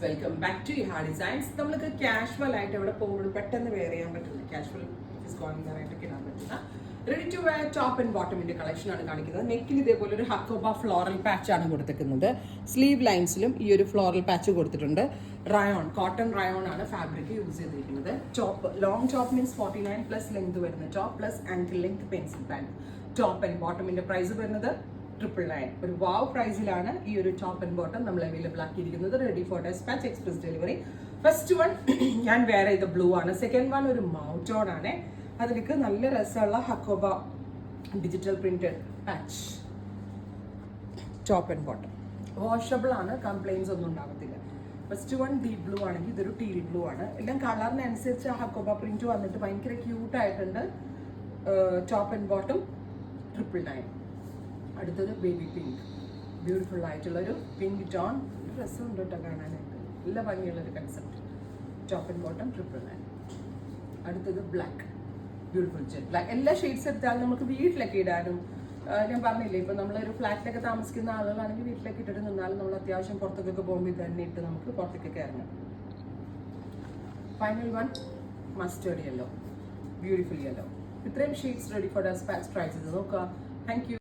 Welcome back to ഹാ designs. നമ്മൾക്ക് casual ആയിട്ട് എവിടെ പോകുമ്പോഴും പെട്ടെന്ന് വെയർ ചെയ്യാൻ പറ്റുന്ന കാഷ്വൽ ഓഫീസ് ഗോയിങ് ആയിട്ടൊക്കെ ഇടാൻ പറ്റുന്ന ready to wear top and ബോട്ടമിന്റെ കളക്ഷൻ ആണ് കാണിക്കുന്നത്. നെക്കിൽ ഇതേപോലെ ഒരു ഹക്കോബ ഫ്ലോറൽ പാച്ച് ആണ് കൊടുത്തിരിക്കുന്നത്. സ്ലീവ് ലൈൻസിലും ഈ ഒരു ഫ്ലോറൽ പാച്ച് കൊടുത്തിട്ടുണ്ട്. റയോൺ കോട്ടൺ റയോൺ ആണ് ഫാബ്രിക് യൂസ് ചെയ്തിരിക്കുന്നത്. Top long top means 49 plus length വരുന്ന top plus ankle length pencil pant. Top and ബോട്ടമിന്റെ പ്രൈസ് വരുന്നത് 999. ഒരു വാവ് പ്രൈസിലാണ് ഈ ഒരു ടോപ്പ് ആൻഡ് ബോട്ടം നമ്മൾ അവൈലബിൾ ആക്കിയിരിക്കുന്നത്. Ready for dispatch, express delivery. First one ഞാൻ വേറെ ഇത് ബ്ലൂ ആണ്. സെക്കൻഡ് വൺ ഒരു മൗട്ടോൺ ആണ്. അതിലേക്ക് നല്ല രസമുള്ള hakoba digital printed patch. Top and bottom washable ആണ്, കംപ്ലൈൻസ് ഒന്നും ഉണ്ടാകത്തില്ല. ഫസ്റ്റ് വൺ ഡീപ് ബ്ലൂ ആണെങ്കിൽ ഇതൊരു ടീൽ ബ്ലൂ ആണ്. എല്ലാം കളറിനനുസരിച്ച് ഹക്കോബ പ്രിന്റ് വന്നിട്ട് ഭയങ്കര ക്യൂട്ട് ആയിട്ടുണ്ട്. Top and bottom 999. അടുത്തത് ബേബി പിങ്ക്, ബ്യൂട്ടിഫുൾ ആയിട്ടുള്ള ഒരു പിങ്ക് ടോൺ. രസമുണ്ട് കേട്ടോ കാണാനായിട്ട്, നല്ല ഭംഗിയുള്ളൊരു കൺസെപ്റ്റ്. Top and bottom 999. അടുത്തത് ബ്ലാക്ക്, ബ്യൂട്ടിഫുൾ ജെറ്റ് ബ്ലാക്ക്. എല്ലാ ഷെയ്ഡ്സ് എടുത്താലും നമുക്ക് വീട്ടിലൊക്കെ ഇടാനും, ഞാൻ പറഞ്ഞില്ലേ ഇപ്പം നമ്മളൊരു ഫ്ലാറ്റിലൊക്കെ താമസിക്കുന്ന ആളുകളാണെങ്കിൽ വീട്ടിലൊക്കെ ഇട്ടിട്ട് നിന്നാലും നമ്മൾ അത്യാവശ്യം പുറത്തേക്കൊക്കെ പോകുമ്പോൾ ഇത് തന്നെ ഇട്ട് നമുക്ക് പുറത്തേക്കൊക്കെ ഇറങ്ങാം. Final one mustard yellow, beautiful yellow. ഇത്രയും shades ready for dispatch prices നോക്കുക. Thank U.